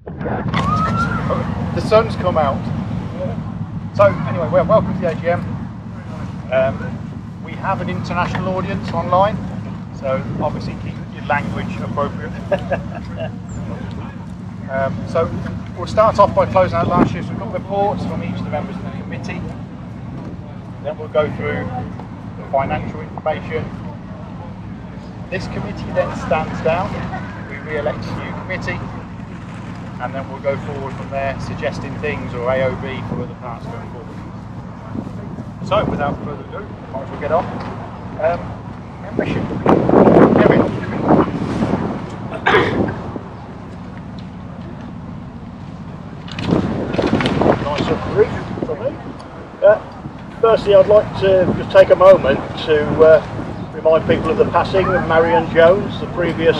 The sun's come out. So anyway, well, welcome to the AGM. We have an international audience online, so obviously keep your language appropriate. So we'll start off by closing out last year's reports from each of the members of the committee. Then we'll go through the financial information. This committee then stands down. We re-elect a new committee, and then we'll go forward from there, suggesting things or AOB for other parts going forward. So, without further ado, might as well get on. Membership. Kevin. Nice and brief for me. Firstly, I'd like to just take a moment to remind people of the passing of Marion Jones, the previous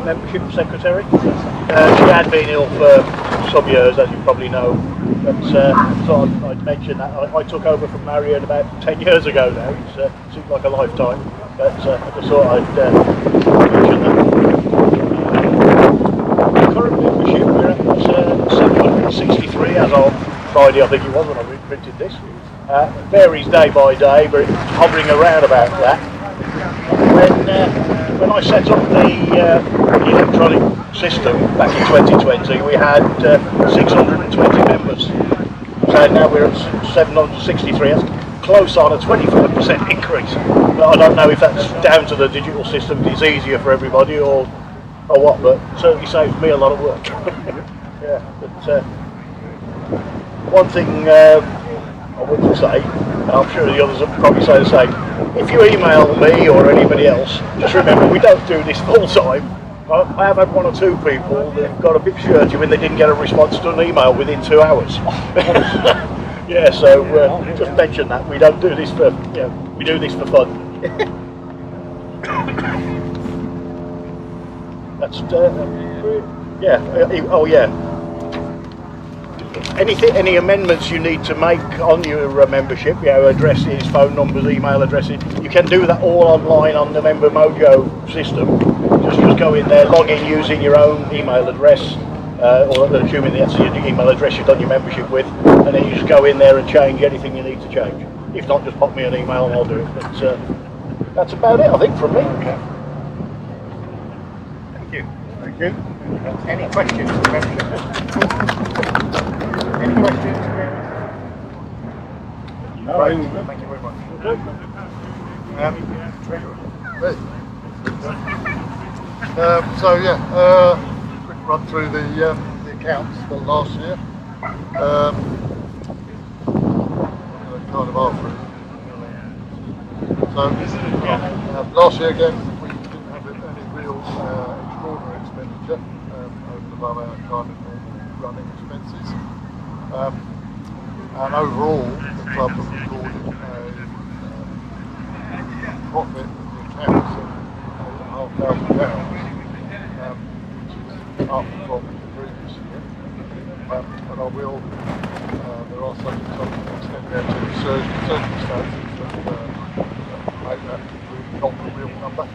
membership secretary. She had been ill for some years, as you probably know, but so I'd mention that I took over from Marion about 10 years ago now. It seems like a lifetime, but I just thought I'd mention that. Current membership, we're at 763 as of Friday, I think it was when I reprinted this. Varies day by day, but it's hovering around about that. When I set up the electronic system back in 2020, we had 620 members. So now we're at 763. That's close on a 25% increase. But I don't know if that's down to the digital system, it's easier for everybody, or what, but certainly saves me a lot of work. Yeah, but one thing I would say, and I'm sure the others will probably say the same, if you email me or anybody else, just remember we don't do this full time. I have had one or two people that got a bit shirty when they didn't get a response to an email within 2 hours. Yeah, so just mention that we don't do this for, we do this for fun. That's oh yeah. Any amendments you need to make on your membership, addresses, phone numbers, email addresses, you can do that all online on the Member Mojo system. Just go in there, log in using your own email address, or assuming that's the email address you've done your membership with, and then you just go in there and change anything you need to change. If not, just pop me an email and I'll do it. But that's about it, I think, from me. Thank you. Thank you. Any questions for the membership? Any questions? No. Right. Thank you very much. Quick run through the accounts for last year. Kind of after it. So last year again, we didn't have any real extraordinary expenditure over and above our kind of running expenses. And overall, the club have recorded a profit in the accounts of £8,500, which is up from the previous year. But I will, there are some extent there to circumstances that make that not the real number,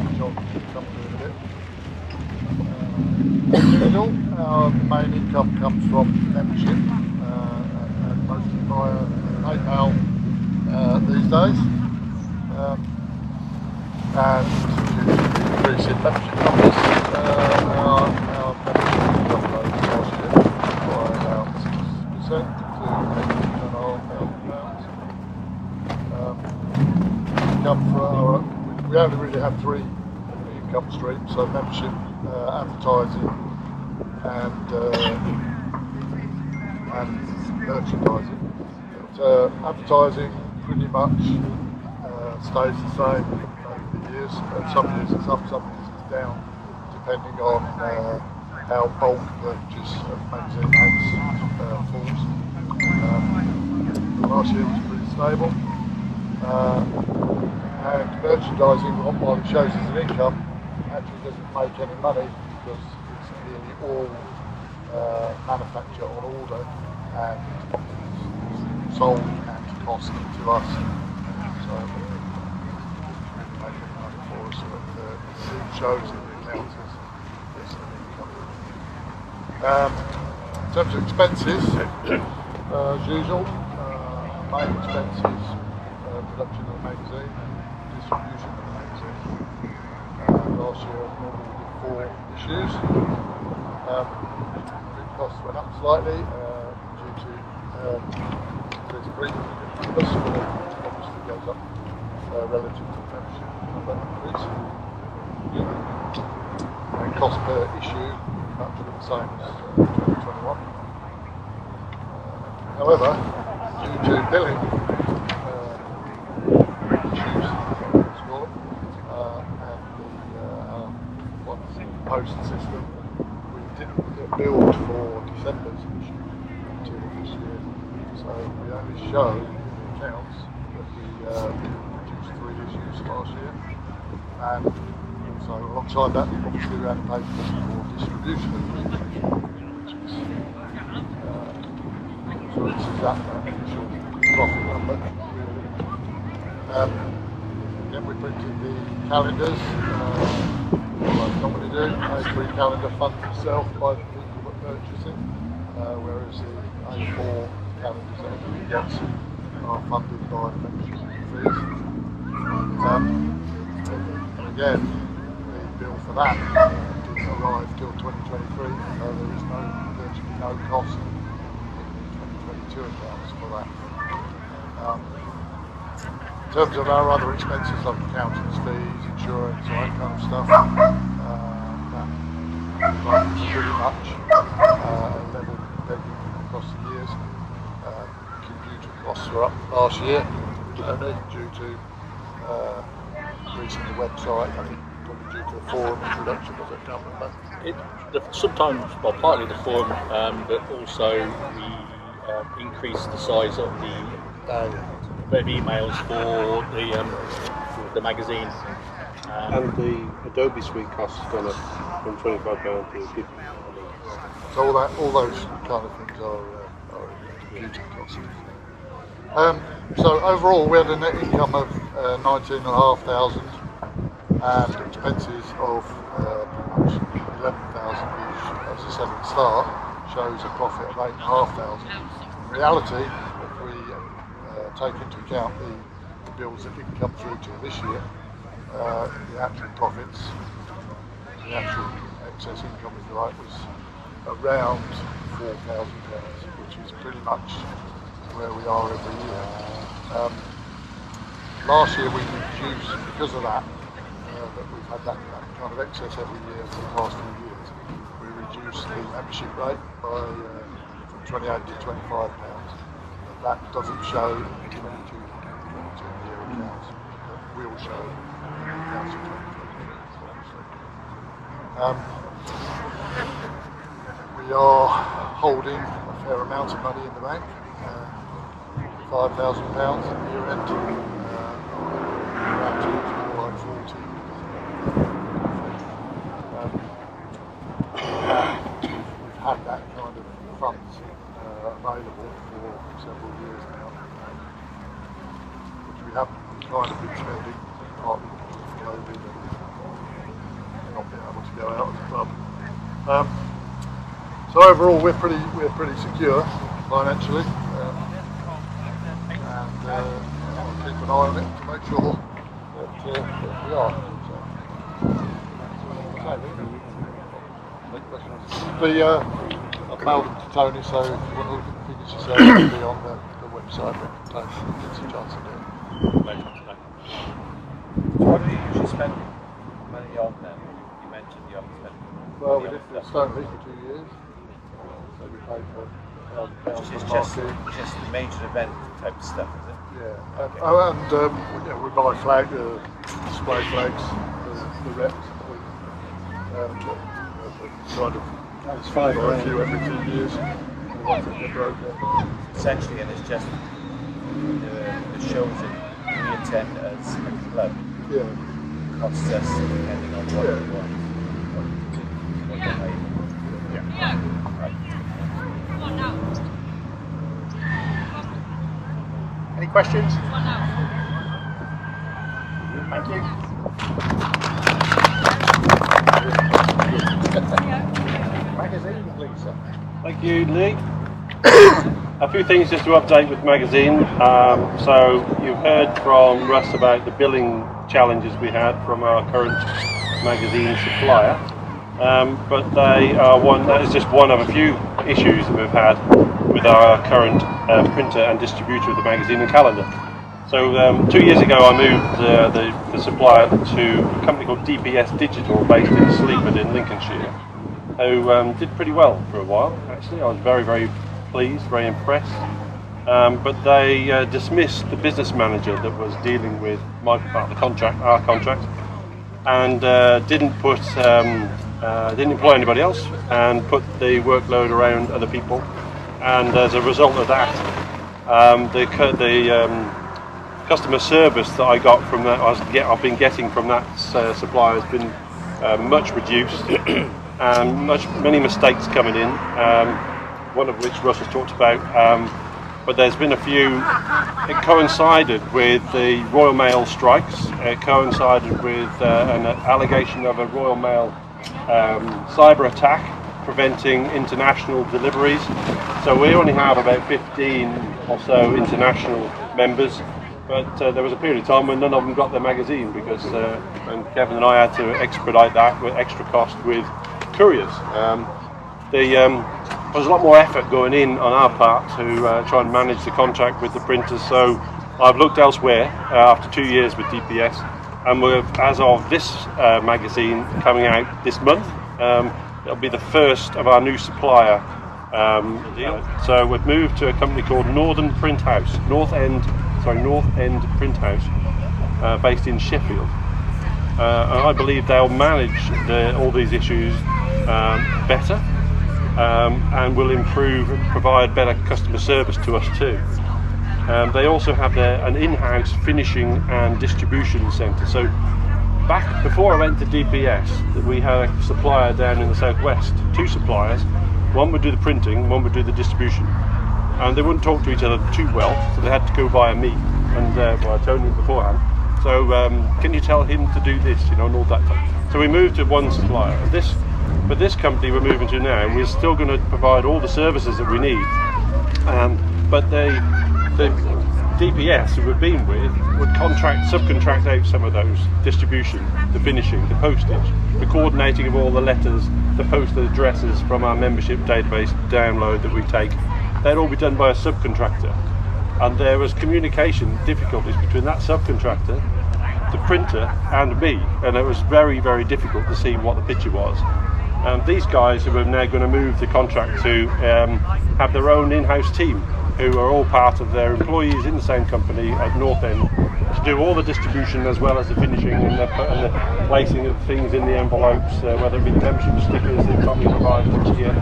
which I'll come to in a bit. Our main income comes from membership, and mostly via PayPal these days. And due to the increase in membership numbers, our membership income rose last year by about 6% to £8,500. We only really have three income streams, so membership, advertising, and merchandising. But, advertising pretty much stays the same over the years. Some years it's up, some years it's down, depending on how bulk purchase of magazine ads falls. Last year was pretty stable. And merchandising, while it shows as an income, actually doesn't make any money because it's nearly all manufacture on order and sold at cost to us. So it doesn't really make any money for us, but it shows in the accounts as get some income. In terms of expenses, as usual, main expenses, production of the magazine and distribution of the magazine. Last year, normally we did 4 issues. Print costs went up slightly due to increased print numbers, which obviously goes up relative to the membership number increase. And cost per issue much the same as 2021. However, due to billing issues, let's call it, and the post system, we didn't get billed for December's issue until this year. So we only show in the accounts that we produced 3 issues last year. And so alongside that, obviously we had to pay for distribution of the issues, which is so this is that initial profit number. Then we printed the calendars, like we normally do. A3 calendar funds itself by the people that purchase it, whereas the A4 calendars that everybody gets are funded by the membership fees. And again, the bill for that didn't arrive till 2023, so there is virtually no cost in the 2022 accounts for that. In terms of our other expenses like accountants' fees, insurance, all that kind of stuff, that runs pretty much level pegging across the years. Computer costs were up last year, only due to increasing the website. I think probably due to the forum introduction, was it? I can't remember. Sometimes, well, partly the forum, but also we increased the size of the web emails for the magazine. And the Adobe Suite costs gone up from £25 to £50. So all those kind of things are computer costs. So overall, we had a net income of 19,500 and expenses of pretty much 11,000, which, as I said at the start, shows a profit of 8,500. In reality, if we take into account the bills that didn't come through till this year, the actual profits, the actual excess income, if you like, was around £4,000, which is pretty much where we are every year. Last year we reduced, because of that, that we've had that kind of excess every year for the past few years, we reduced the membership rate by from £28 to £25. That doesn't show in the 22 year accounts, but will show in the accounts of 2023, obviously. We are holding a fair amount of money in the bank, £5,000 at year end. Around more like 40. We've had that kind of funds available for several years now, which we haven't kind of been spending, partly because of COVID and not being able to go out as a club. So overall, we're pretty secure financially, and we'll keep an eye on it to make sure that we are. Malvern to Tony, so if you want to look at the figures yourself, it'll be on the website, but Tony gets a chance to do it. What do you usually spend money on then? You mentioned you haven't spent Well, we did the Stoneleigh for 2 years, so we paid for £1,000 which is for the marquee. just the major event type of stuff, is it? Yeah, and we buy display flags, the reps. Kind of It's £5 buy a few every 2 years. The ones that get broken. Essentially, and it's just the shows that we attend as a club Yeah. costs us depending on what we want. What we're paid. Right. Any questions? Thank you. magazine, please, sir. Thank you, Lee. A few things just to update with the magazine. So you've heard from Russ about the billing challenges we had from our current magazine supplier. But that is just one of a few issues that we've had with our current printer and distributor of the magazine and calendar. So 2 years ago I moved the supplier to a company called DPS Digital based in Sleaford in Lincolnshire, who did pretty well for a while actually. I was very, very pleased, very impressed. But they dismissed the business manager that was dealing with my part of the contract, our contract, and didn't employ anybody else and put the workload around other people. And as a result of that, the customer service that I got from that, I've been getting from that supplier has been much reduced, and many mistakes coming in. One of which Russ has talked about. But there's been a few. It coincided with the Royal Mail strikes. It coincided with an allegation of a Royal Mail cyber attack preventing international deliveries. So we only have about 15 or so international members, but there was a period of time when none of them got their magazine because and Kevin and I had to expedite that with extra cost with couriers. There's a lot more effort going in on our part to try and manage the contract with the printers, so I've looked elsewhere after 2 years with DPS, and as of this magazine coming out this month, it'll be the first of our new supplier deal. So we've moved to a company called North End Print House, based in Sheffield, and I believe they'll manage all these issues better. And will improve and provide better customer service to us too. They also have an in-house finishing and distribution centre. So back before I went to DPS, we had a supplier down in the southwest, 2 suppliers. One would do the printing, one would do the distribution, and they wouldn't talk to each other too well, so they had to go via me. And I told him beforehand. So can you tell him to do this, and all that type. So we moved to one supplier. But this company we're moving to now, and we're still going to provide all the services that we need. But the DPS who we've been with would subcontract out some of those distribution, the finishing, the postage, the coordinating of all the letters, the postal addresses from our membership database download that we take. They'd all be done by a subcontractor. And there was communication difficulties between that subcontractor, the printer, and me. And it was very, very difficult to see what the picture was. These guys who are now going to move the contract to have their own in-house team, who are all part of their employees in the same company at North End, to do all the distribution as well as the finishing and the placing of things in the envelopes, whether it be the membership stickers the company provides each year.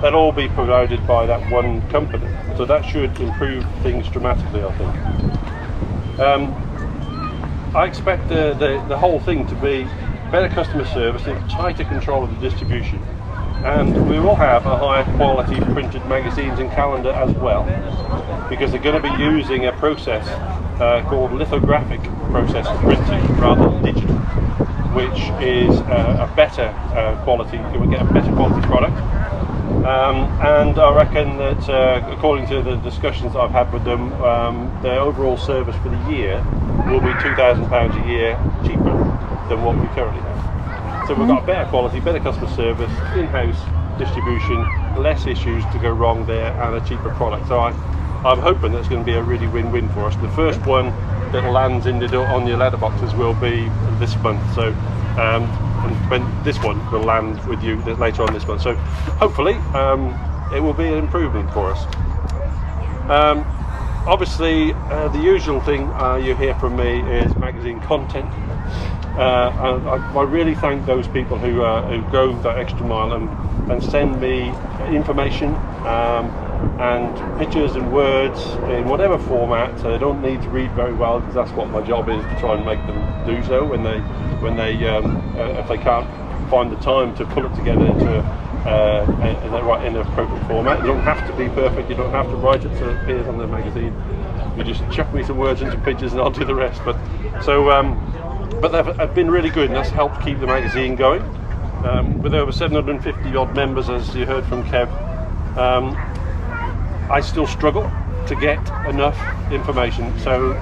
They'll all be provided by that one company. So that should improve things dramatically, I think. I expect the whole thing to be better customer service and tighter control of the distribution, and we will have a higher quality printed magazines and calendar as well, because they're going to be using a process called lithographic process printing rather than digital, which is a better quality. You will get a better quality product, and I reckon that according to the discussions I've had with them, their overall service for the year will be £2,000 a year cheaper than what we currently have. So we've got a better quality, better customer service, in-house distribution, less issues to go wrong there, and a cheaper product. So I'm hoping that's going to be a really win-win for us. The first one that lands on your letterboxes will be this month. So and this one will land with you later on this month. So hopefully it will be an improvement for us. Obviously, the usual thing you hear from me is magazine content. I really thank those people who go that extra mile and send me information and pictures and words in whatever format. So they don't need to read very well, because that's what my job is, to try and make them do so when they if they can't find the time to pull it together into in an appropriate format. You don't have to be perfect. You don't have to write it so it appears on the magazine. You just chuck me some words into pictures and I'll do the rest. But they've been really good, and that's helped keep the magazine going. with over 750 odd members, as you heard from Kev, I still struggle to get enough information. So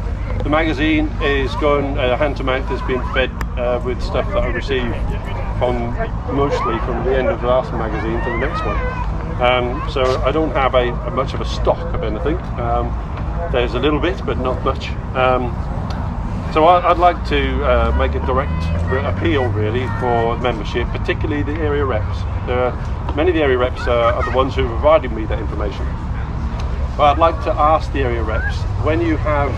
the magazine is going hand to mouth, has been fed with stuff that I received mostly from the end of the last magazine to the next one. So I don't have much of a stock of anything. There's a little bit, but not much. So I'd like to make a direct appeal really for membership, particularly the area reps. Many of the area reps are the ones who provided me that information. But I'd like to ask the area reps, when you have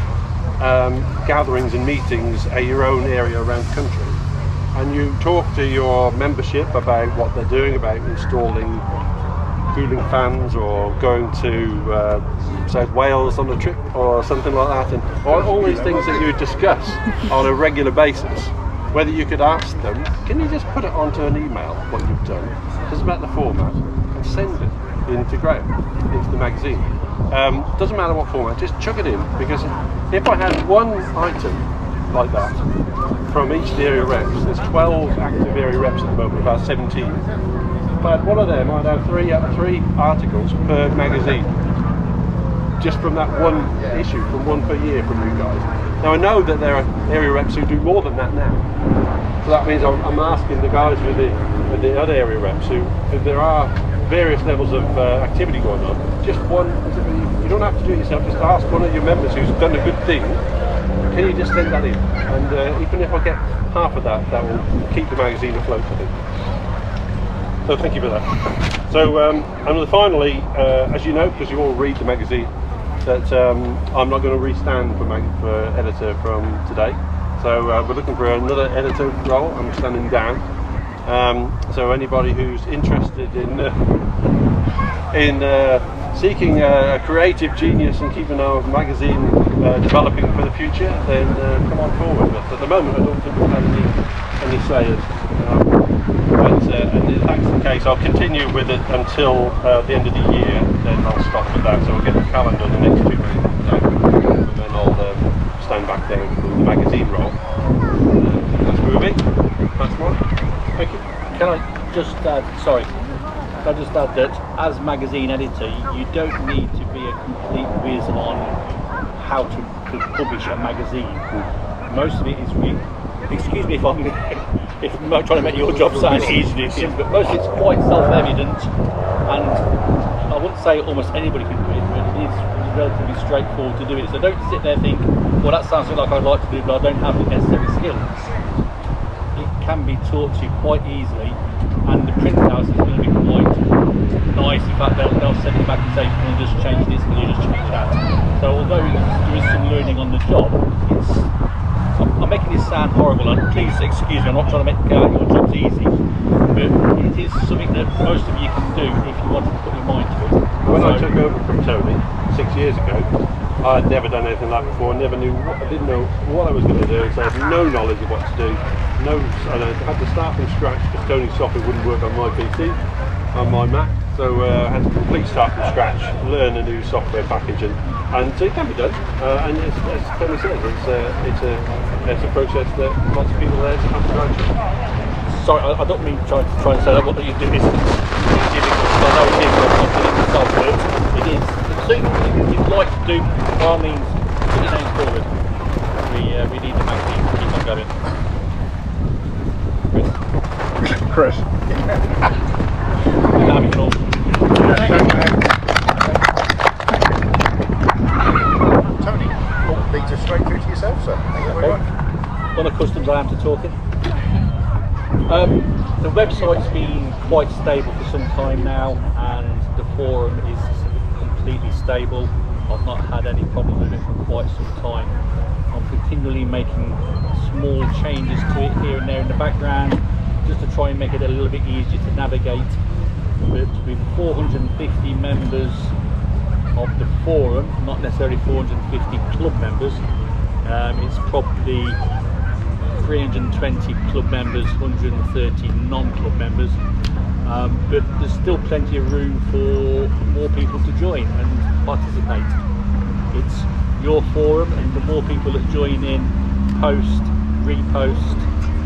gatherings and meetings at your own area around the country, and you talk to your membership about what they're doing about installing cooling fans or going to South Wales on a trip or something like that, and all these things that you discuss on a regular basis, whether you could ask them, can you just put it onto an email what you've done, doesn't matter the format, and send it into the magazine. Doesn't matter what format, just chuck it in, because if I had one item like that from each of the area reps, there's 12 active area reps at the moment, about 17. If I had one of them, I'd have three articles per magazine, just from that one issue, from one per year from you guys. Now I know that there are area reps who do more than that now, so that means I'm asking the guys with the other area reps who, if there are various levels of activity going on, just one, you don't have to do it yourself, just ask one of your members who's done a good thing, can you just send that in? And even if I get half of that, that will keep the magazine afloat, I think. So thank you for that. So and finally, as you know, because you all read the magazine, that I'm not going to restand for editor from today. So we're looking for another editor role. I'm standing down. So anybody who's interested in seeking a creative genius and keeping our magazine developing for the future, then come on forward. But at the moment, I don't think we've had any sayers. And if that's the case, I'll continue with it until the end of the year. Then I'll stop with that. So I'll get the calendar the next 2 months, and then I'll stand back there and do the magazine role. Let's move it. That's one. Thank you. Can I just add, that as magazine editor, you don't need to be a complete whiz on how to publish a magazine. Most of it is excuse me if I'm trying to make your job sound easy to do, but most of it's quite self-evident, and I wouldn't say almost anybody can do it, but it is relatively straightforward to do it. So don't sit there and think, well, that sounds like I'd like to do, but I don't have the necessary skills. It can be taught to you quite easily, and the printouts is going to be quite nice. In fact, they'll send it back and say, can you just change this, can you just change that? So although there is some learning on the job, I'm making this sound horrible, and please excuse me, I'm not trying to make your jobs easy, but it is something that most of you can do if you want to put your mind to it. When I took over from Tony 6 years ago, I had never done anything like that before. I didn't know what I was going to do, so I had no knowledge of what to do. I had to start from scratch because Tony's software wouldn't work on my PC, on my Mac. So I had to completely start from scratch, learn a new software package, and so it can be done. And as Tony said, it's a process that lots of people there have to go through. Sorry, I don't mean trying to say that what you do is difficult. I know it is. I'm not doing it myself, but it is. So if you'd like to do, by all means, put your name forward. We need the magazine to keep on going. Chris. Tony, leads us straight through to yourself, sir. Thank you very much. Unaccustomed I am to talking. The website's been quite stable for some time now, and the forum is completely stable. I've not had any problems with it for quite some time. I'm continually making small changes to it here and there in the background, just to try and make it a little bit easier to navigate. But with 450 members of the forum, not necessarily 450 club members, it's probably 320 club members, 130 non-club members, but there's still plenty of room for more people to join and participate. It's your forum, and the more people that join in, post, repost,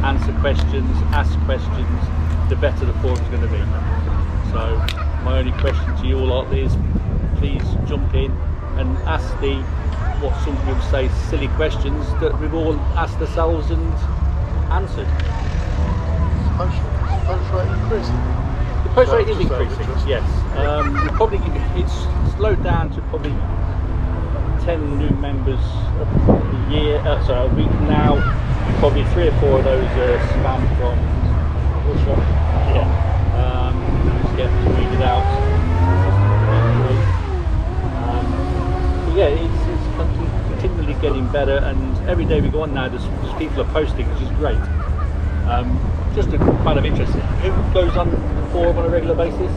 answer questions, ask questions, the better the forum's going to be. So my only question to you all out there is, please jump in and ask the, what some people say, silly questions that we've all asked ourselves and answered. Post rate increasing. The post rate is increasing, yes. It's slowed down to probably 10 new members a week now. Probably 3 or 4 of those are spam from Russia. Just get weeded out. It's continually getting better, and every day we go on now, there's people are posting, which is great. Just a kind of interest, who goes on the forum on a regular basis?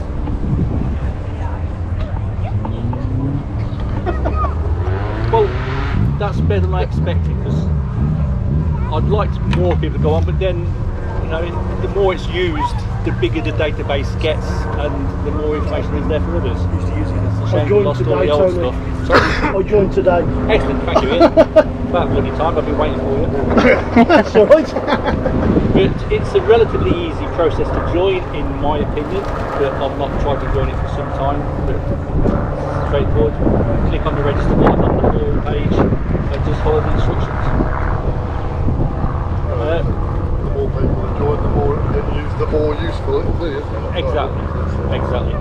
Well, that's better than I expected, because I'd like more people to go on, but then, you know, the more it's used, the bigger the database gets, and the more information is there for others. Used to use it. It's a shame we lost all the old stuff. I joined today. Excellent, thank you, Ian. About bloody time, I've been waiting for you. That's all right. But it's a relatively easy process to join, in my opinion, but I've not tried to join it for some time. But straightforward. Click on the register button on the forum page and just follow the instructions. The more people that join, the more it get used, the more useful it will be, isn't it? Exactly.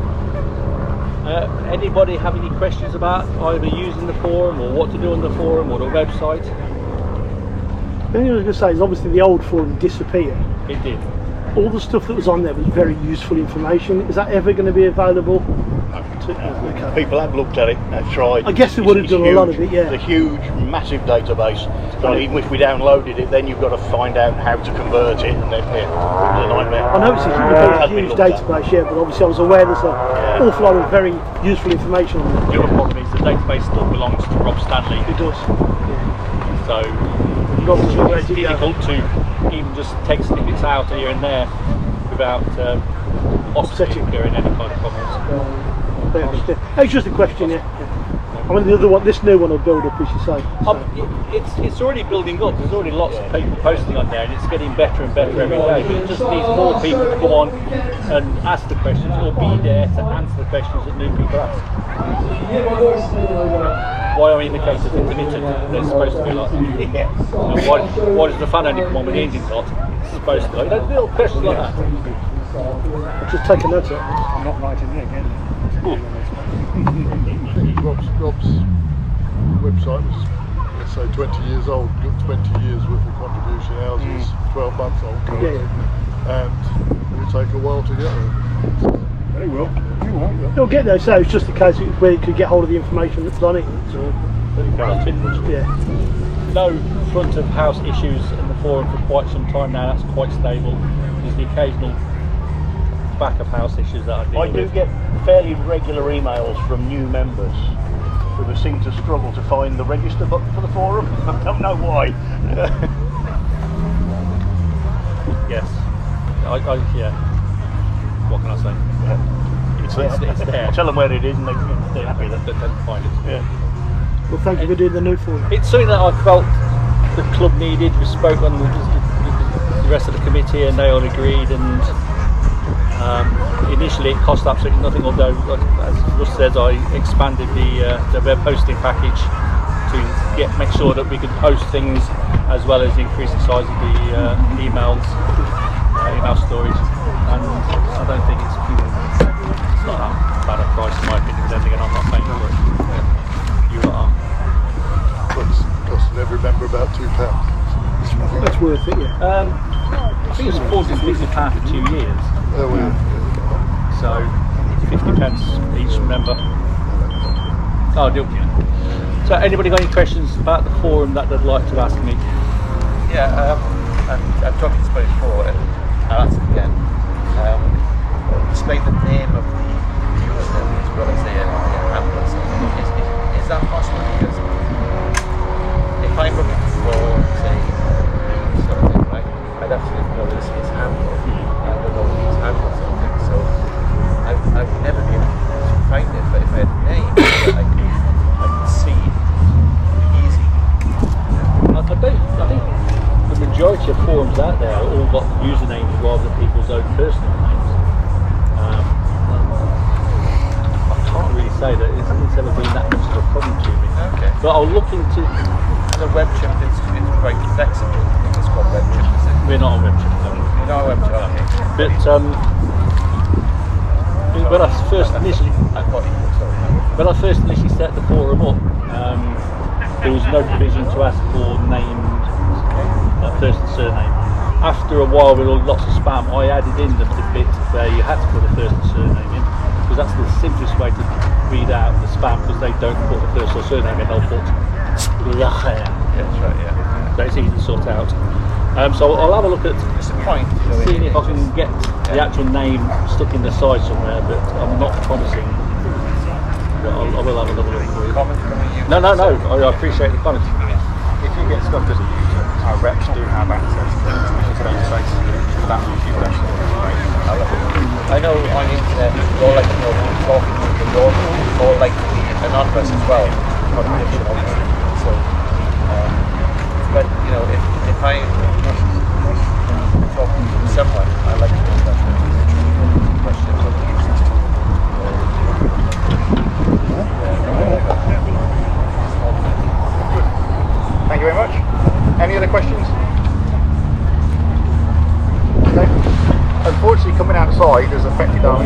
Anybody have any questions about either using the forum or what to do on the forum or the website? The thing I was going to say is, obviously the old forum disappeared. It did. All the stuff that was on there was very useful information. Is that ever going to be available? Okay. People have looked at it, they've tried. I guess they would have done a lot of it, yeah. It's a huge, massive database. And even if we downloaded it, then you've got to find out how to convert it, and then it's a nightmare. I know it's a huge database, yeah, but obviously I was aware there's an awful lot of very useful information on there. The other problem is the database still belongs to Rob Stanley. It does. So it's difficult to even just take snippets out here and there without offsetting or any kind of problems. It's just a question, yeah. I mean, the other one, this new one will build up, as you say. So. It's already building up. There's already lots of people posting on there, and it's getting better and better every day. But it just needs more people to come on and ask the questions, or be there to answer the questions that new people ask. Why are we in the case of intermittent? They're supposed to be like, why does the fan only come on when the engine's hot? It's supposed to. You know, little questions like that. I'll just take a note of it. I'm not writing it again. Rob's website was, let's say, 20 years old, got 20 years worth of contribution. Ours is 12 months old. And it would take a while to get there. Very well. It'll get there, so it's just a case of where you could get hold of the information that's on it. So, no front of house issues in the forum for quite some time now. That's quite stable. There's the occasional back of house issues that I deal with. I do get fairly regular emails from new members who seem to struggle to find the register button for the forum. I don't know why. Yes. Yeah. What can I say? Yeah. It's there. Tell them where it is and they're happy that They don't find it. Yeah. well, thank you for doing the new forum. It's something that I felt the club needed. We spoke on the rest of the committee and they all agreed, and initially it cost absolutely nothing, although, as Russ says, I expanded the web hosting package to make sure that we could post things as well as increase the size of the email storage, and I don't think it's not that bad a price in my opinion, with everything, and I'm not paying for it. You are. It's costing every member about £2. That's worth it, yeah. I think it's £40-50 for 2 years. There we are. So 50 pence each member. Oh, deal. So anybody got any questions about the forum that they'd like to ask me? Yeah, I've talked to this before, and I'll ask again. Explain the name of the user as well as their handle or something. Is that possible? Because if I'm looking for, say, something, right, I'd have to know his handle. I don't know his handle or something. So I've never been able to find it. But if I had a name, I could see easy. I think the majority of forums out there all got usernames rather than people's own personal names. I can't really say that it's ever been that much of a problem to me. Okay. But I'll look into. The web chip is quite flexible. I think it's called web chip, is it? We're not on web chip, no. No web chip. Okay. But when I first initially, I thought you were sorry. when I first initially set the forum up, there was no provision to ask for named first and surname. After a while, with lots of spam, I added in the bit where you had to put a first and surname in, because that's the simplest way to read out the spam, because they don't put a first or surname in, they'll put Yeah, that's right, yeah. so it's easy to sort out. So I'll have a look at It's a point, seeing if I can get the actual name stuck in the side somewhere, but I'm not promising. But I will have another look for you. Comment from you. No, I appreciate the comment. If you get stuck as a user, our reps do have access to the space for that few questions. I know on the internet, you all like to know who's talking to you, you all like to be anonymous as well. Obviously. So, but you know, if I talk to someone, I like to know that questions or answers to. Thank you very much. Any other questions? Okay. Unfortunately, coming outside has affected our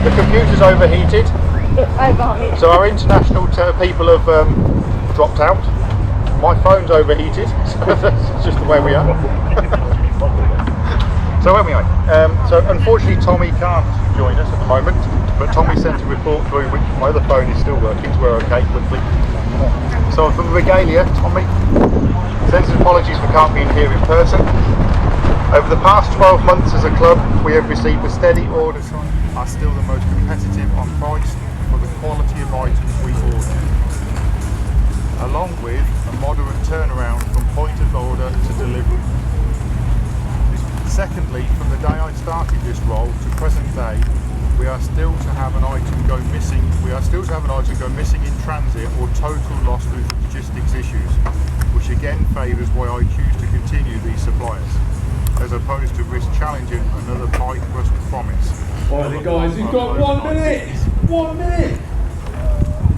The computer's overheated. So our international people have dropped out. My phone's overheated, so that's just the way we are. So anyway, so unfortunately Tommy can't join us at the moment, but Tommy sent a report through which my other phone is still working, so we're okay quickly. So from Regalia, Tommy sends his apologies for can't being here in person. Over the past 12 months as a club, we have received a steady order sign. Are still the most competitive on price for the quality of items we order, along with a moderate turnaround from point of order to delivery. Secondly, from the day I started this role to present day, we are still to have an item go missing. We are still to have an item go missing in transit or total loss through logistics issues, which again favours why I choose to continue these suppliers, as opposed to risk challenging another pipe rust promise. Alright guys, we've got 1 minute! 1 minute!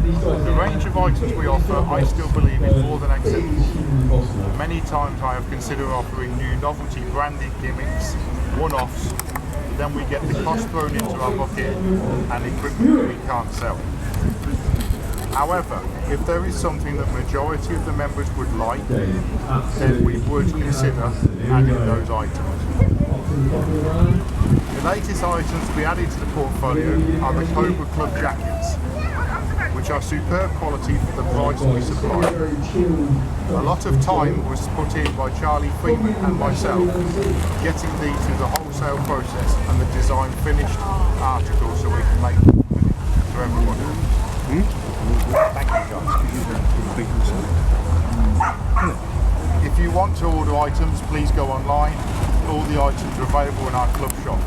The range of items we offer, I still believe, is more than acceptable. Many times I have considered offering new novelty branded gimmicks, one-offs, but then we get the cost thrown into our bucket and equipment we can't sell. However, if there is something that majority of the members would like, then we would consider adding those items. The latest items to be added to the portfolio are the Cobra Club jackets, which are superb quality for the price we supply. A lot of time was put in by Charlie Freeman and myself getting these through the wholesale process and the design finished article so we can make them for everybody. Thank you guys. If you want to order items, please go online. All the items are available in our club shop.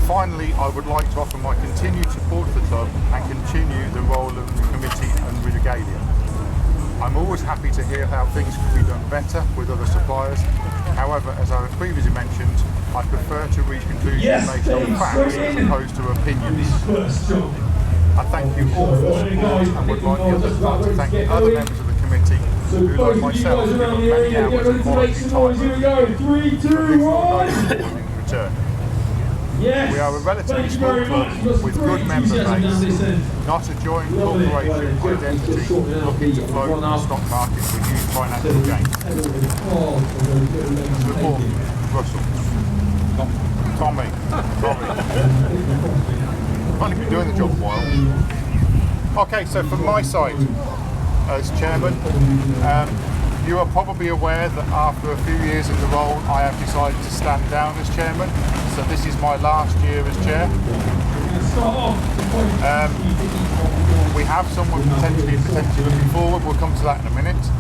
Finally, I would like to offer my continued support of the club and continue the role of the committee and Regalia. I'm always happy to hear how things could be done better with other suppliers. However, as I previously mentioned, I prefer to reach conclusions based on facts as opposed to opinions. I thank you all for the support and would like to thank the other members of the committee who, like myself, give up many hours of quality time 3, 2, 1. in return. We are a relatively small club with good member base, not a joint corporation identity looking to float the stock market for huge financial gain. Support Russell. Tommy. I've only been doing the job a while. Okay, so from my side as chairman, you are probably aware that after a few years in the role, I have decided to stand down as chairman. So this is my last year as chair. We have someone potentially looking forward. We'll come to that in a minute.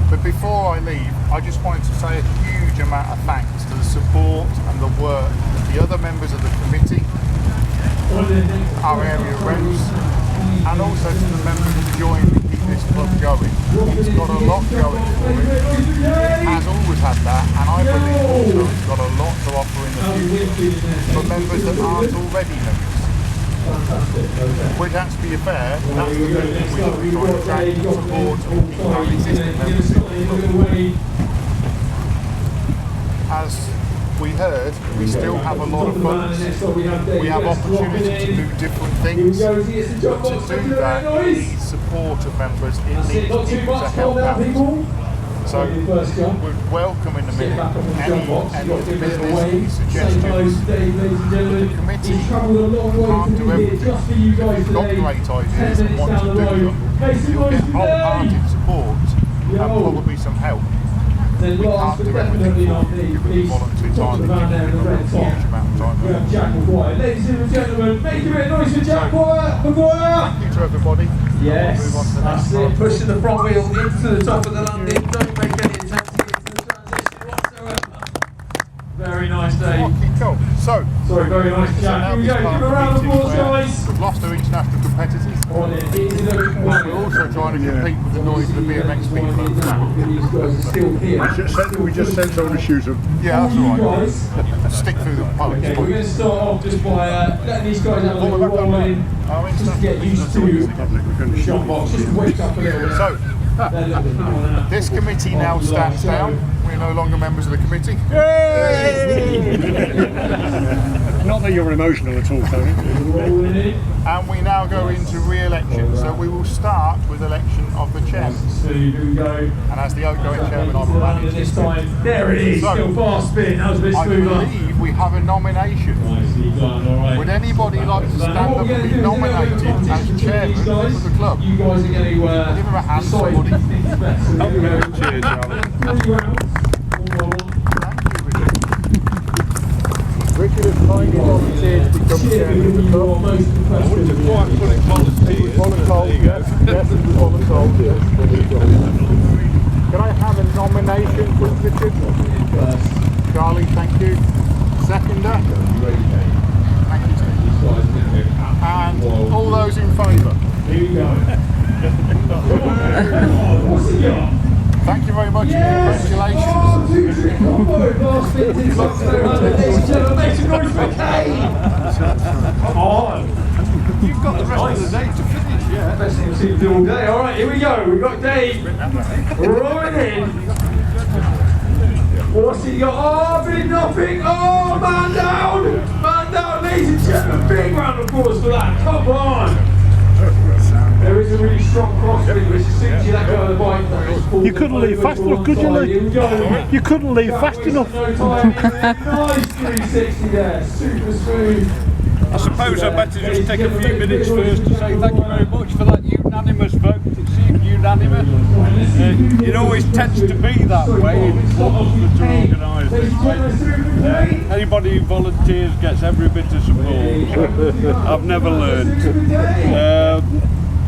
But before I leave, I just wanted to say a huge amount of thanks to the support and the work of the other members of the committee, our area reps, and also to the members who joined to keep this club got a lot going for it. It has always had that, and I believe also it's got a lot to offer in the future for members that aren't already members. Which, to be fair, that's the reason we try to attract and support our existing members in the club. As we heard, we still have a lot of funds. We have opportunity to do different things. But to do that, it needs support of members. It needs people to help out. So we'd welcome in a minute any business, any suggestions. But the committee can't do everything. If you've got great ideas and want to do them, you'll get wholehearted support and probably some help. We can't do everything for you, given the voluntary time that you've got a huge amount of time. Ladies and gentlemen, make a bit of noise for Jack White! Thank you to everybody. Yes, Move on to the next that's it. slide. Pushing the front wheel into the top of the landing. Don't make any attempts to get to the transition whatsoever. Very nice day. Okay, cool. So, Sorry, very nice, Jack. Here we go. Give a round of applause, guys. we've lost our international competitors. We're also trying to compete with the noise of the BMX people over there. These guys are still here. We just sent someone to shoot them. Yeah, that's all right. Guys. Stick through the post. Okay, we're going to start off just by letting these guys have a little roll in, just to get used to the shot box, just to wake up a little bit. So, this committee now stands down. We're no longer members of the committee. Not that you're emotional at all, Tony. And we now go into re-election. So we will start with election of the chairman. And as the outgoing chairman, I will manage this time. There it is, So, still fast spin, that was a bit I smoother. believe we have a nomination. Would anybody like to stand up and be nominated as chairman of the club? You guys are going to Give him a hand, decide somebody. who thinks best. Cheers, Charlie. 3 rounds. Richard has kindly volunteered to become chairman of the club. Quite put it volunteers. Voluntold, yes, it was voluntold, yes. Can I have a nomination, please, Richard? Charlie, thank you. Seconder? Thank you, Steve. And all those in favour? Here we go. What's he got? Thank you very much, Yes! congratulations. 1, 2, 3, combo! Last spin to the box, ladies and gentlemen, make some noise for Kane! Come on! You've got the rest of the day to finish, yeah. Best thing to see do all day. Alright, here we go. We've got Dave rolling in. What's he got? Oh, big nothing. Oh, man down. Man down, ladies and gentlemen. Big round of applause for that. Come on. There is a really strong crossfit, which as soon as you let go of the bike, that just falls You couldn't leave fast enough, could you, Lee? Here we go. You couldn't leave fast enough. No time. Nice 360 there. Super smooth. I suppose I better just take a few minutes first to say thank you very much for that unanimous vote. It seemed unanimous. It always tends to be that way in clubs that are organised. Anybody who volunteers gets every bit of support. I've never learned.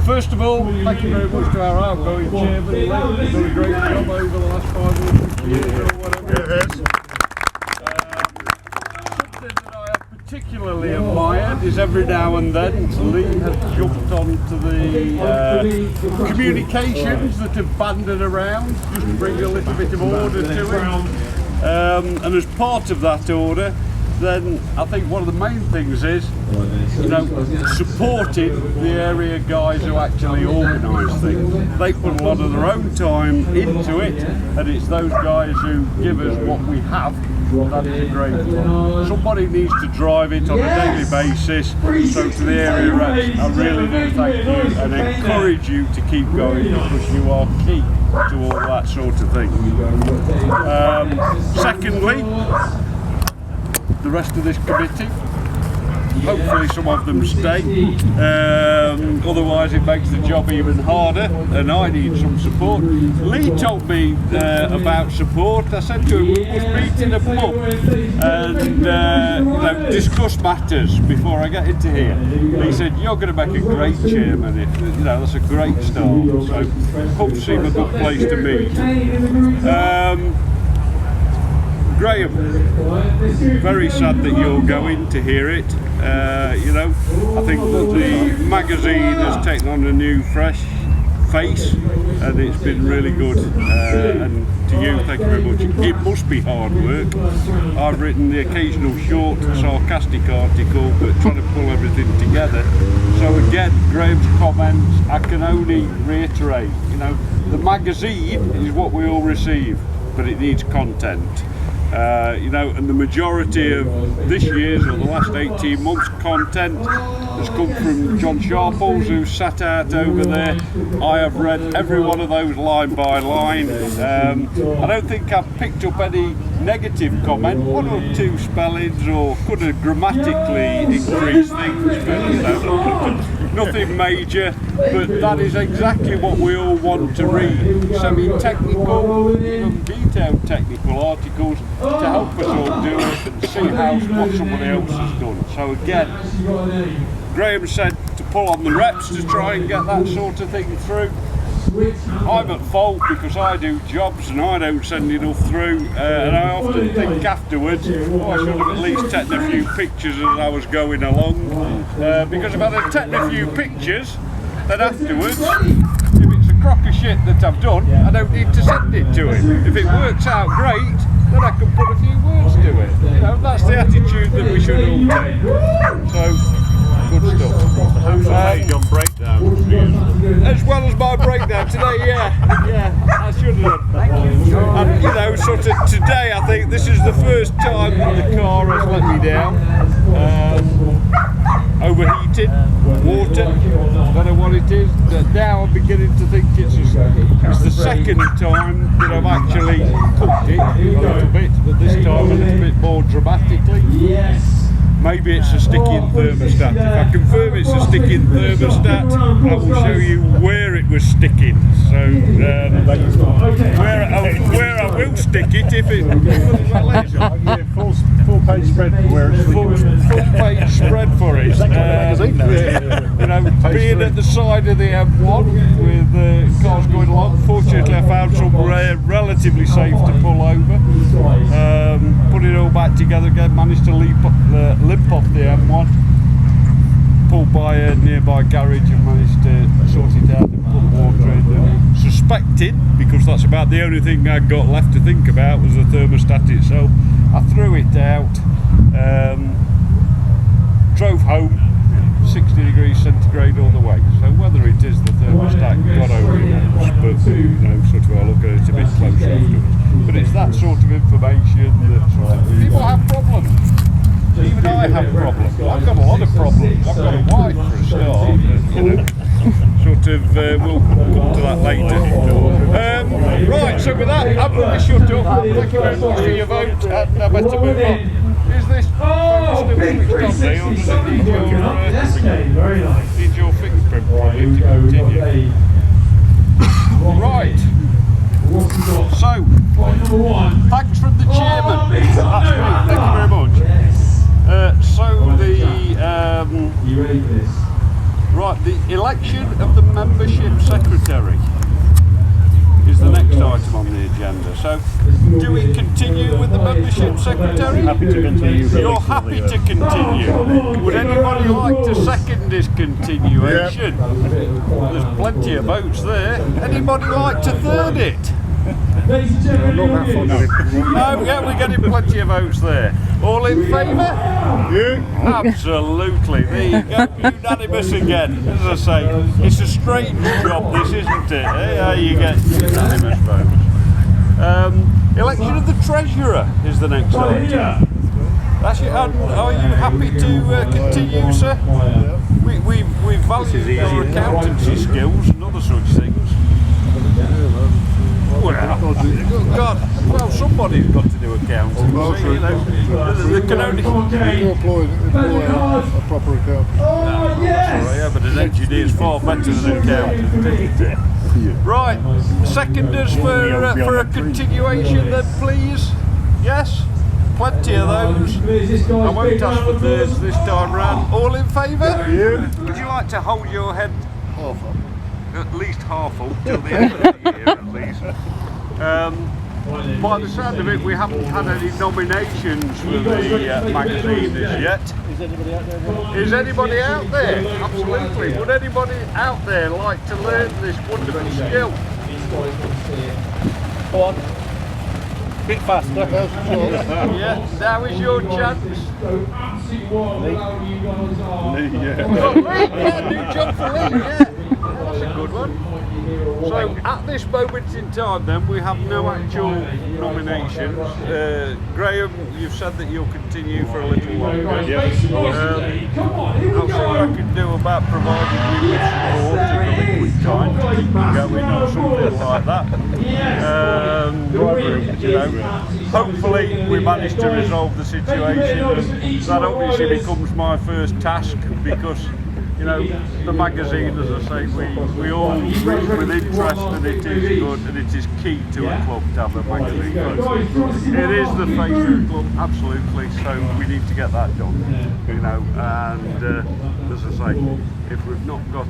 First of all, thank you very much to our outgoing chairman. He's done a great job over the last 5 years or whatever. Something that I have particularly admired is every now and then Lee has jumped onto the communications that have banded around just to bring a little bit of order to it. And as part of that order, then I think one of the main things is, you know, supporting the area guys who actually organise things. They put a lot of their own time into it, and it's those guys who give us what we have. That is a great one. Somebody needs to drive it on a daily basis, so to the area reps, I really do thank you and encourage you to keep going, because you are key to all that sort of thing. Secondly, the rest of this committee, hopefully some of them stay, otherwise it makes the job even harder and I need some support. Lee told me about support. I said to him, we must meet in a pub and you know, discuss matters before I get into here. He said, you're going to make a great chairman, if, you know, that's a great start, so pub seem a good place to meet. Graham, very sad that you're going to hear it. You know, I think that the magazine has taken on a new fresh face, and it's been really good. And to you, thank you very much. It must be hard work. I've written the occasional short, sarcastic article, but trying to pull everything together. So again, Graham's comments, I can only reiterate, you know, the magazine is what we all receive, but it needs content. You know, and the majority of this year's or the last 18 months content has come from John Sharples, who's sat out over there. I have read every one of those line by line. I don't think I've picked up any negative comment, one or two spellings or could have grammatically increased things, but you know, nothing major. But that is exactly what we all want to read. Semi-technical, even detailed technical articles to help us all do it and see what somebody else has done. So again, Graham said to pull on the reps to try and get that sort of thing through. I'm at fault because I do jobs and I don't send enough through, and I often think afterwards, oh, I should have at least taken a few pictures as I was going along, because if I'd have taken a few pictures, then afterwards, if it's a crock of shit that I've done, I don't need to send it to him. If it works out great, then I can put a few words to it. You know, that's the attitude that we should all take. So, good stuff. On breakdown. As well as my breakdown today, yeah, I should have done. And you know, sort of today, I think this is the first time that the car has let me down. Overheated, water, don't know what it is. Now I'm beginning to think it's the second time that I've actually cooked it a little bit, but this time a little bit more dramatically. Maybe it's a sticking thermostat. If I confirm it's a sticking thermostat, I will show you where it was sticking. So where I will stick it if it full page spread for where it's full page spread for it. You know, being at the side of the M1 with cars going along. Fortunately, I found somewhere relatively safe to pull over. Put it all back together again. Managed to limp off the M1, pulled by a nearby garage and managed to sort it out and put water in. And suspecting, because that's about the only thing I got left to think about, was the thermostat itself. I threw it out, drove home, 60 degrees centigrade all the way. So whether it is the thermostat, God only knows, but you know, sort of I'll look at it a bit closer afterwards. But it's that sort of information that sort of, people have problems. Even I have problems. I've got a lot of problems. I've got a wife for a start, you know. Sort of, we'll come to that later. Right, so with that, I'm going to shut up. Thank you very much for your vote, and I better move on. Is this still switched on, or does it need your fingerprint project to continue? Right. So, thanks from the chairman. That's me. Thank you very much. The election of the membership secretary is the next item on the agenda. So, do we continue with the membership secretary? Happy to continue. You're happy to continue. Would anybody like to second this continuation? There's plenty of votes there. Anybody like to third it? No, yeah, we're getting plenty of votes there. All in favour? Yeah. Absolutely. There you go. Unanimous again. As I say, it's a strange job, this, isn't it? How you get unanimous votes. Election of the treasurer is the next item. That's it. Are you happy to continue, sir? We value your accountancy skills and other such things. Well, somebody's got to do accounting. You know, they can only employ a proper accountant. Yeah, but an engineer's far better than an accountant. Right, seconders for a continuation then, please. Yes, plenty of those. I won't ask for thirds this time round. All in favour? Yeah. Would you like to hold your head half up? At least half up till the end of the year, at least. by the sound of it, we haven't had any nominations for the magazine as yet. Is anybody out there? Absolutely. Would anybody out there like to learn this wonderful skill? Go on. Bit faster. Yeah, now is your chance. Lee, yeah. Lee, new job for Lee, yeah. That's a good one. So at this moment in time then, we have no actual nominations. Graham, you've said that you'll continue for a little longer. I'll see what I can do about providing you with support in the liquid time. Going or something like that. You know, hopefully we manage to resolve the situation, and that obviously becomes my first task, because you know, the magazine, as I say, we all read with interest, and it is good, and it is key to a club to have a magazine. It is the face of the club, absolutely, so we need to get that done, you know, and as I say, if we've not got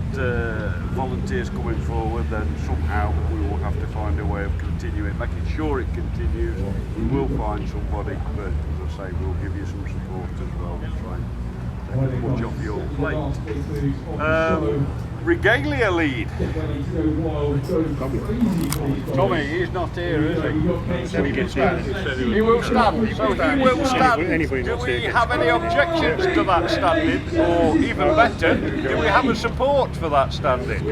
volunteers coming forward, then somehow we will have to find a way of continuing, making sure it continues. We will find somebody, but as I say, we'll give you some support as well to try and much off your plate. Regalia lead. Tommy, he's not here, is he? He will stand. He will stand. So he will stand. Do we have any objections to that standing? Or even better, do we have a support for that standing?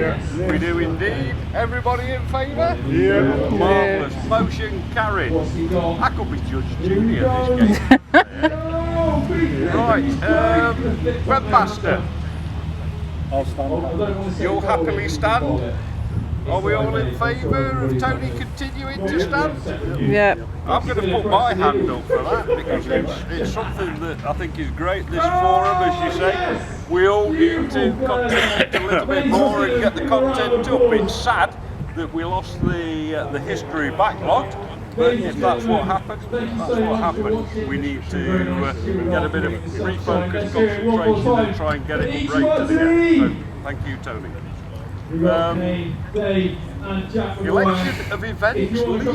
We do indeed. Everybody in favour? Yeah. Marvellous. Motion carried. I could be Judge Judy at this game. Right, Webmaster. I'll stand. You'll happily stand? Are we all in favour of Tony continuing to stand? Yeah. I'm going to put my hand up for that, because it's something that I think is great, this forum, as you say. We all need to contribute a little bit more and get the content up. It's sad that we lost the history backlog. But if that's what happened, that's what happened. We need to get a bit of refocus, concentration, and try and get it right to the end. So, thank you, Tony. Election of events lead.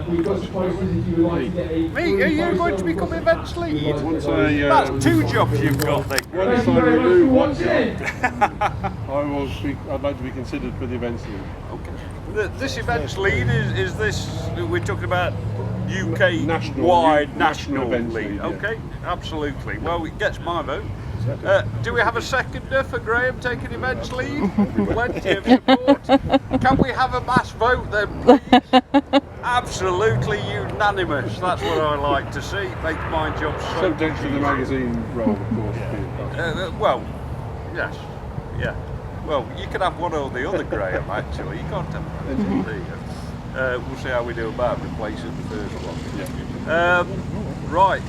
We've got some posters if you would like to get a... Me, are you going to become events lead? That's 2 jobs you've got then. Once I remove one job, I'd like to be considered for the events lead. Okay. This events lead is this, we're talking about UK wide national events lead. Yeah. Okay, absolutely. Well, it gets my vote. Do we have a seconder for Graham taking events lead? Plenty of support. Can we have a mass vote then, please? Absolutely unanimous. That's what I like to see. Makes my job so Subject to the magazine role, of course. well, yes, yeah. Well, you can have one or the other, Graham, actually. You can't have one. There you go. We'll see how we do about replacing the first one. Yeah. Right.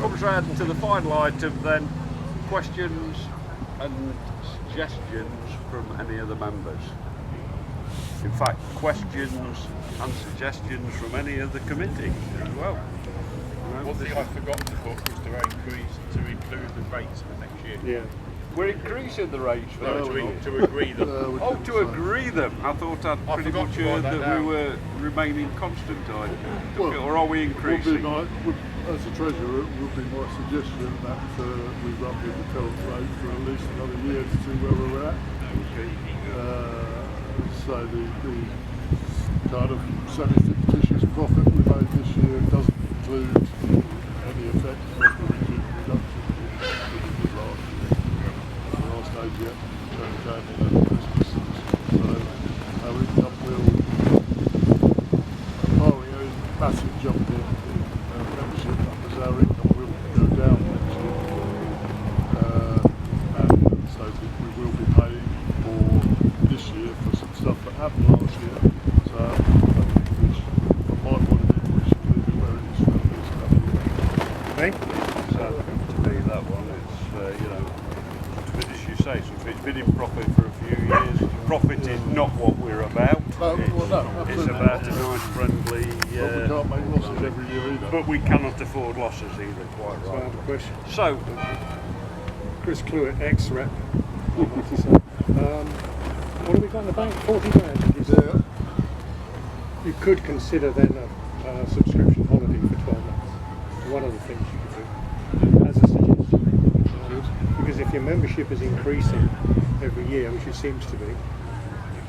Comes round to the final item then. Questions and suggestions from any of the members. In fact, questions and suggestions from any of the committee as well. One thing I forgot to put was to include the rates for next year. Yeah. We're increasing the rates for to agree them. to agree them. I thought I'd pretty much heard that we were remaining constant, or are we increasing? As a treasurer, it would be my suggestion that we run with the current rate for at least another year to see where we're at. Okay. So the kind of semi-fictitious profit we made this year doesn't include any effect of the reduction we did last year. The last AGM came in at Christmas, so our income will, barring a massive jump in membership numbers, our income will go down next year. And so we will be paying for this year for some stuff that happened last year. So I think from my point of view, we should leave it where it is for this coming year. Okay. So to me, that one, it's as you say, so it's been in profit for a few years. Profit is not what we're about. It's about a nice, friendly. But we can't make losses every year either. But we cannot afford losses either. Quite So I right. have a question. So, Chris Cluett, ex-rep. What have we got in the bank? 40 grand. Yeah. You could consider then a subscription holiday for 12 months. One of the things you could do as a suggestion. Because if your membership is increasing every year, which it seems to be,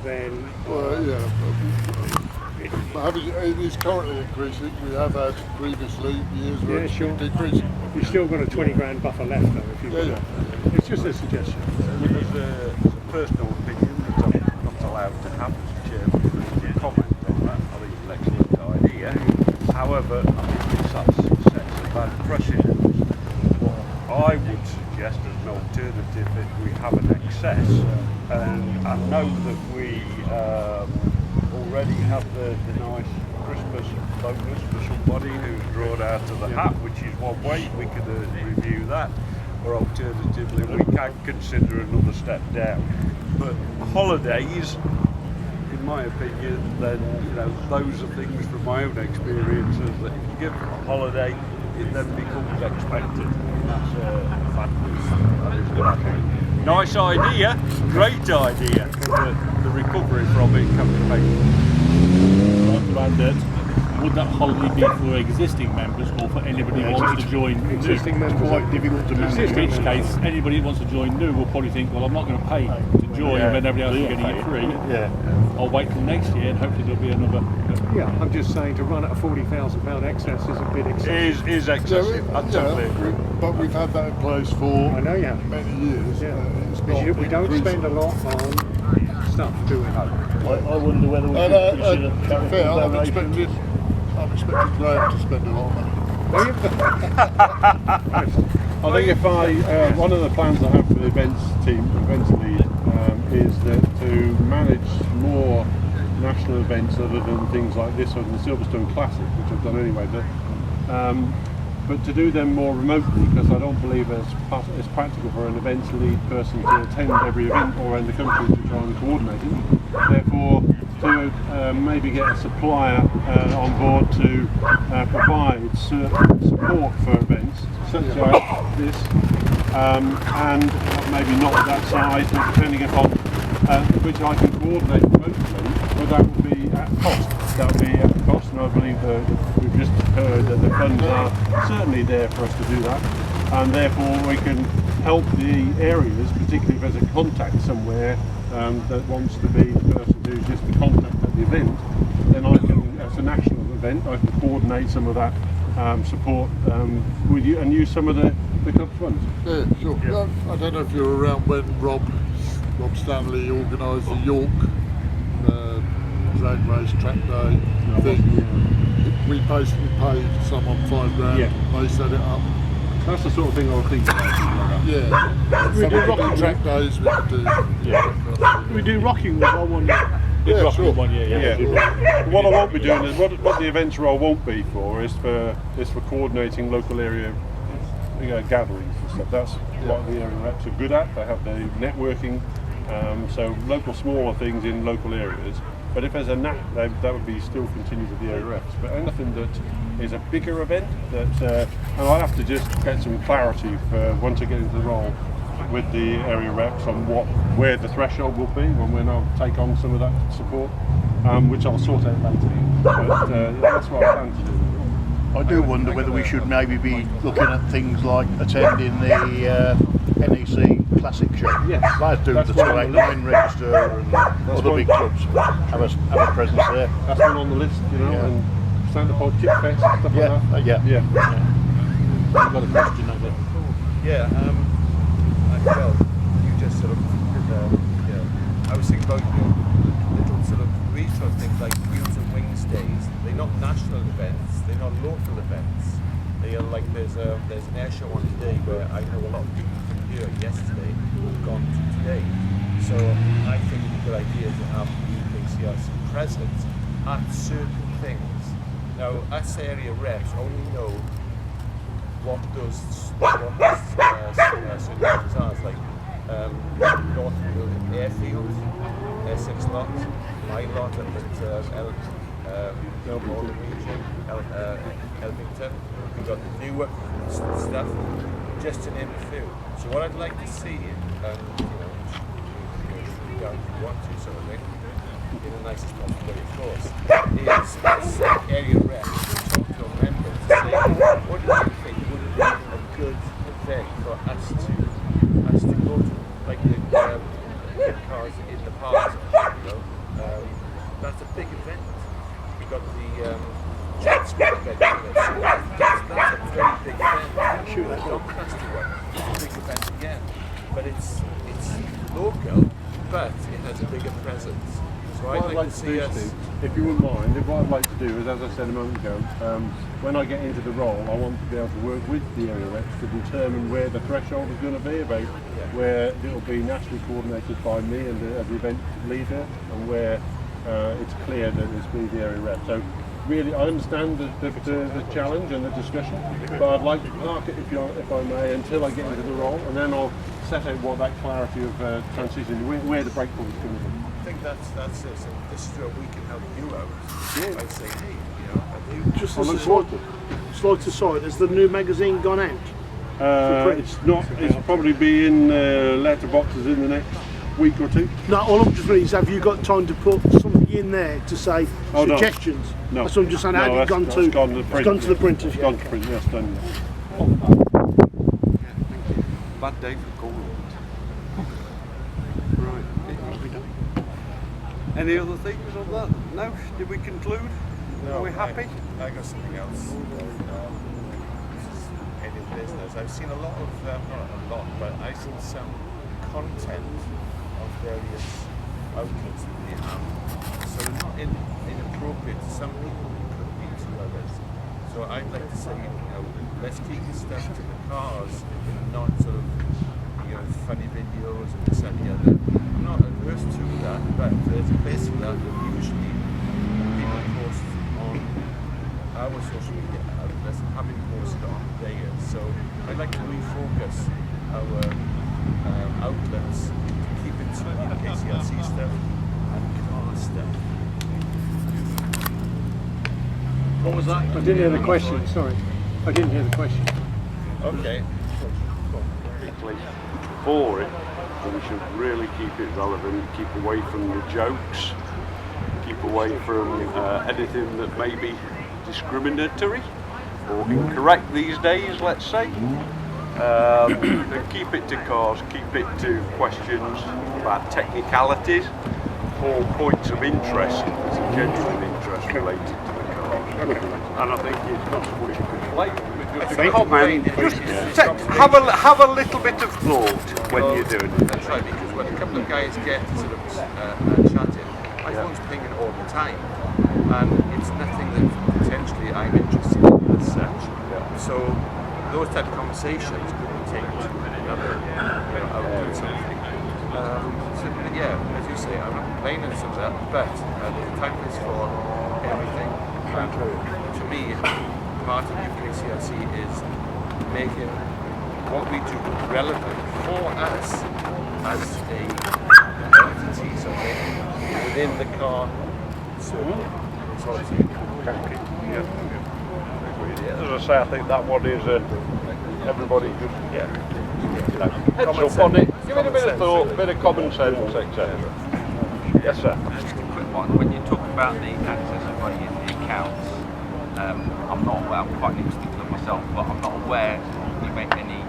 then but it is currently increasing. We have had previously years where it's been decreasing. You've still got a 20 grand buffer left though if you It's just a suggestion. There's a personal opinion that I'm not allowed to have as chairman to comment on that. I think it's an excellent idea. However, I think it sets a bad precedent. What I would suggest as an alternative if we have an excess, and I know that we already have the nice Christmas bonus for somebody who's drawn out of the hat, which is one way we could review that, or alternatively we can consider another step down. But holidays, in my opinion, then those are things from my own experiences that if you give them a holiday, it then becomes expected. That's that is good. Nice idea, great idea, but the recovery from it can be painful. Would that holiday be for existing members or for anybody who wants to join existing new? members? Quite difficult to manage. In which case, anybody who wants to join new will probably think, well, I'm not going to pay to join when everybody else is getting it free. I'll wait till next year and hopefully there'll be another. Yeah, I'm just saying to run at a £40,000 excess is a bit excessive. Is excessive. I totally agree. But we've had that in place for many years. We don't spend a lot on stuff, do we? I wonder whether we could consider fair, I'm expecting Graham to spend a lot of money. I think if one of the plans I have for the events team, events lead, is that to manage more national events other than things like this or the Silverstone Classic, which I've done anyway, but to do them more remotely, because I don't believe it's practical for an events lead person to attend every event all around the country to try and coordinate it. Therefore, to maybe get a supplier on board to provide support for events such as this, and maybe not that size, but depending upon which I can coordinate remotely, but that would be at cost. That would be at cost, and I believe we've just heard that the funds are certainly there for us to do that, and therefore we can help the areas, particularly if there's a contact somewhere that wants to be the person who's just the contact at the event, then I can, as a national event, I can coordinate some of that support with you and use some of the club funds. Yeah, sure. Yeah. I don't know if you're around when Rob Stanley organised the York drag race track day thing. We basically paid someone £5 grand, they set it up. That's the sort of thing I was thinking about. Yeah. We do rocking track days, we could do. We do rocking with one year. What I won't be doing is what the events role won't be for is for coordinating local area gatherings and stuff. That's what the area reps are good at. They have the networking, so local smaller things in local areas. But if there's a that would be still continue with the area reps. But anything that is a bigger event, and I'll have to just get some clarity for once I get into the role with the area reps on where the threshold will be when I'll take on some of that support, which I'll sort out later. But that's what I plan to do. I do wonder whether we should maybe be looking at things like attending the NEC Classic show. Yes. Like do the 289 register and other big clubs. Have a presence there. That's one on the list, and Santa Pod Kit Fest, stuff like that. Yeah. I've got a question over. Well, you just sort of, I was thinking about little sort of regional things like Wheels and Wings days. They're not national events, they're not local events. They are like, there's an air show on today where I know a lot of people from here yesterday who've gone to today. So I think it's a good idea to have UKCRC present at certain things. Now, us area reps only know what those certain things are, like North Airfield, Essex lot, my lot at Northern region, Elvington. We've got the Newark stuff, just to name a few. So what I'd like to see, if you want to sort of thing, in the nicest possible way, of course, is as area rep to talk to our members to say, what do you think would be a good event for us to go to, like the kit cars in the park, you know, that's a big event. We've got the jet ski event, that's a very big event. Sure, the Doncaster one, it's a big event again, but it's local, but it has a bigger presence. So What I'd like to do, Steve, if you wouldn't mind, what I'd like to do is, as I said a moment ago, when I get into the role, I want to be able to work with the area reps to determine where the threshold is going to be, about where it will be nationally coordinated by me and as the event leader, and where it's clear that it's be the area rep. So really, I understand the challenge and the discussion, but I'd like to park it, if I may, until I get into the role, and then I'll set out what that clarity of transition, where the breakpoint is going to be. I think that's it. So this is where we can help you out by saying, hey, you know, I think Just as a slight aside, has the new magazine gone out? It's not. It's probably be in letterboxes in the next week or two. No, all I'm just wondering is, have you got time to put something in there to say suggestions? No. That's what I'm just saying. Have you gone to? It's gone to the print. It's gone to the printers. It's gone to print. Yes, done. Bad day for Cobra. Right. Any other things on that? No? Did we conclude? no, Are we happy? I got something else. Any business. I've seen a lot of, not a lot, but I've seen some content of various outlets that they have. So they're not inappropriate to some people, it could be to others. So I'd like to say, you know, let's keep the stuff to the cars and not sort of, you know, funny videos and this and the other. I'm not adverse to that, but there's a place for that that usually people post on our social media outlets and having posted on theirs. So I'd like to refocus our outlets to keep it to UKCRC stuff and car stuff. What was that? I didn't hear the question, sorry. I didn't hear the question. Okay. For it, we should really keep it relevant, keep away from the jokes, keep away from anything that may be discriminatory or incorrect these days, let's say. And keep it to cars, keep it to questions about technicalities or points of interest, genuine interest related to the car. And I think it's not so much a complaint, but just a comment. Have a little bit of thought when you're doing it. That's right, because when a couple of guys get sort of chatting, my phone's pinging all the time, and it's nothing that potentially I'm interested in as such. So those type of conversations could be taken to another outlet or something. So yeah, as you say, I'm not complaining some of that, but the time is for everything. And to me, part of UKCRC is making what we do relevant for us as a entity, so within the car circle. So As I say, I think that one is everybody just heads up on it, give it a bit of thought, a bit of common sense, etc. Yes, sir. Just a quick one. When you talk about the access of money in the accounts, I'm not aware. I'm quite new to the club myself, but I'm not aware you make any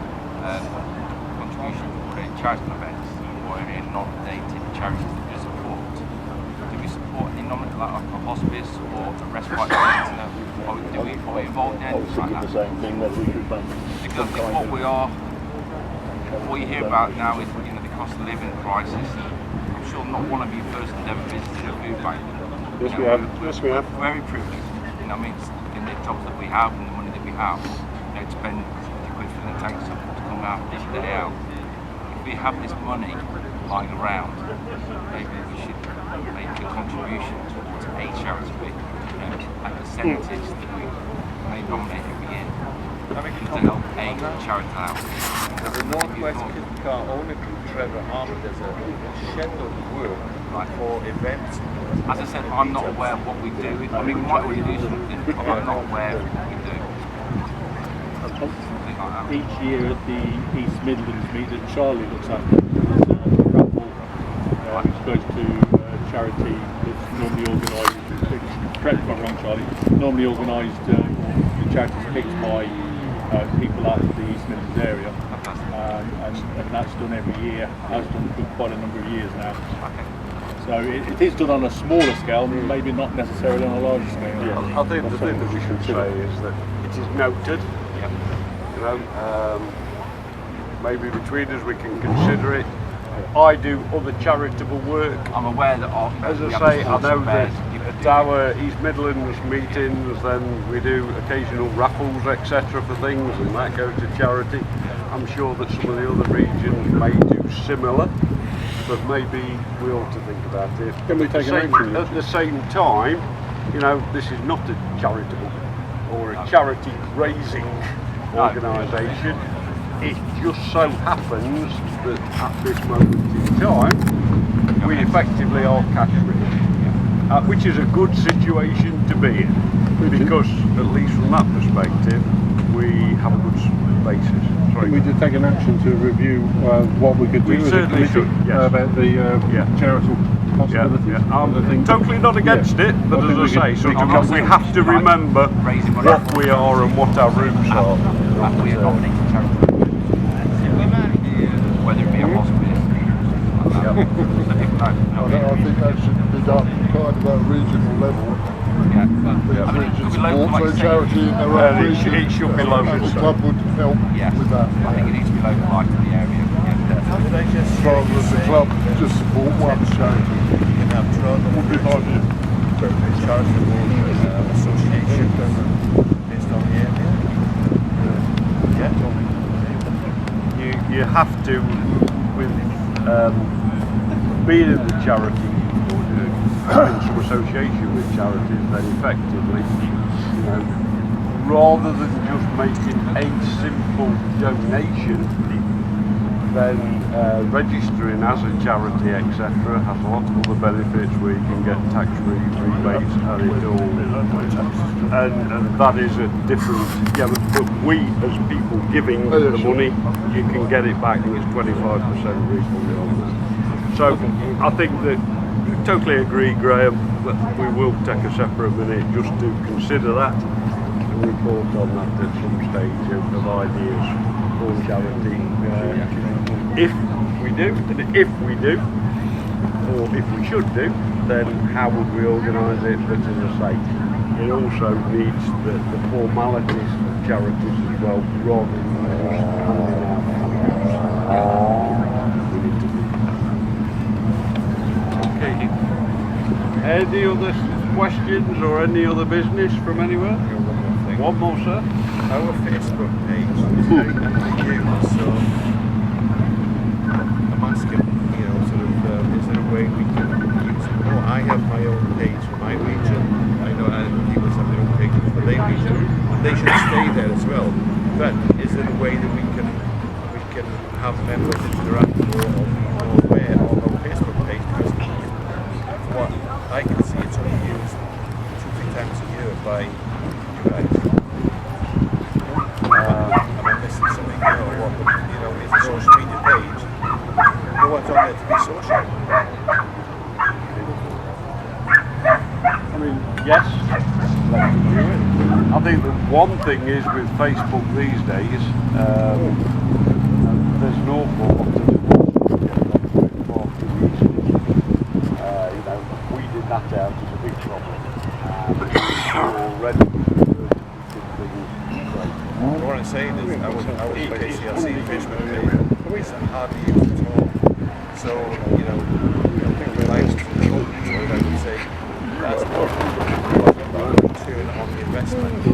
contribution for any charitable events or any non-dated charities that you support. Do we support any like a hospice or a respite centre? Are we involved in anything like that? The same thing that we should bank. Because I think what you hear about now is, you know, the cost of living crisis. I'm sure not one of you personally ever visited a food bank. Yes, we have. Yes, we have. We're very privileged. You know, I mean, in the jobs that we have and the money that we have, you know, to spend 50 quid for the tanks to come out this day out. If we have this money lying around, maybe we should make a contribution towards a charity, you know, a percentage that we may nominate every year to help a charity out. the Northwest Kit Car owner group, Trevor Harmon, does a schedule of work for events. As I said, I'm not aware of what we do. I mean, we might already do something, but I'm not aware of what we do. Something like that. Each year at the East Midlands meet that Charlie looks after, there's a raffle which goes to charity charity that's normally organised, correct me if I'm wrong, Charlie, normally organised, the charity's picked by people out of the East Midlands area, and that's done every year, has done for quite a number of years now. So it is done on a smaller scale, maybe not necessarily on a larger scale. Yeah. I think the thing that we should say is that it is noted. You know, maybe between us we can consider it. I do other charitable work. I'm aware that as I say, I know that at our East Midlands meetings, then we do occasional raffles, etc. for things, and that goes to charity. I'm sure that some of the other regions may do similar, but maybe we ought to think about it. Can we take an action? At the same time, you know, this is not a charitable or a charity raising organisation. It just so happens that at this moment in time, we effectively are cash rich, which is a good situation to be in, because at least from that perspective, we have a good basis. Sorry. Can we just take an action to review what we could do as a committee about the charitable possibilities? I'm totally not against it, but as I say, sometimes we have to remember what we are and what our roots are. We are nominating charity. Whether it be a hospital. I think that should be done kind of at a regional level. Regions support for charity in their own region. It should be local. The club would help with that. I think it needs to be localised to the area. Rather than the club just support one charity. Would be my view. Charitable association based on the area. You have to, with being in the charity, having some association with charities, then effectively, you know, rather than just making a simple donation, then registering as a charity, etc., has a lot of other benefits where you can get tax-free rebates and it all, and that is a different. Yeah, but we as people giving the money, you can get it back, and it's 25% refunded. So I think that I totally agree, Graham, that we will take a separate minute just to consider that and report on that at some stage of ideas for charity. If we do, or if we should do, then how would we organise it? But as I say, it also needs the formalities of charities as well, rather than just handing out. We need to do that. Okay. Any other questions or any other business from anywhere? One more, sir. Our Facebook page is very used, so I'm asking, you know, sort of, is there a way we can use it? Oh, I have my own page for my region. I know other people have their own pages for their region. They should stay there as well. But is there a way that we can have members interact more or be more aware of our Facebook page? Because from what I can see, it's only used 2-3 times a year by you guys. Am I missing something here, or what? You know, it's a social media page. No one's on there to be social. I mean, yes, let's do it. I think the one thing is with Facebook these days, there's an awful lot of you know, we did that out as a big problem. Already what I'm saying is, I was UKCRC Facebook page. It's hardly used at all. So, you know, lives to children, I would say, that's what return on the investment.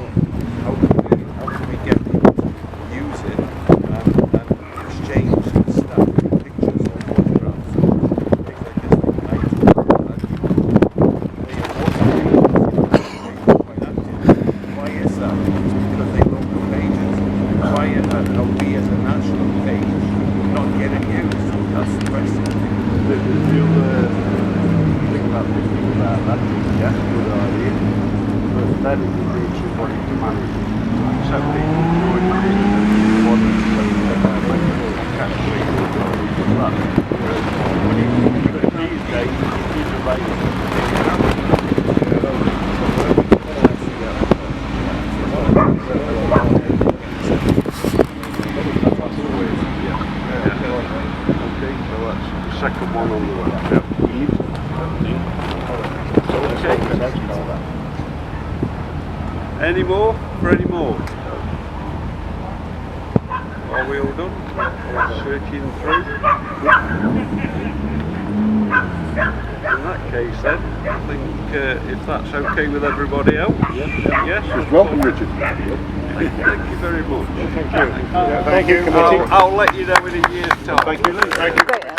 How can we get people to use it and exchange stuff, pictures or photographs or things like this, like items like that. Why is that? It's because they local pages. Why are we as a national page not getting used? That's the question. the other thing about this is that yes, good idea, but then it would need somebody to manage it. So people join it, one of these days it is available. Any more? For any more? Are we all done? Searching through. In that case then, I think if that's okay with everybody else. Yes? Welcome, Richard. Thank you very much. Thank you. Thank you, committee. I'll let you know in a year's time. Thank you, Lee. Thank you.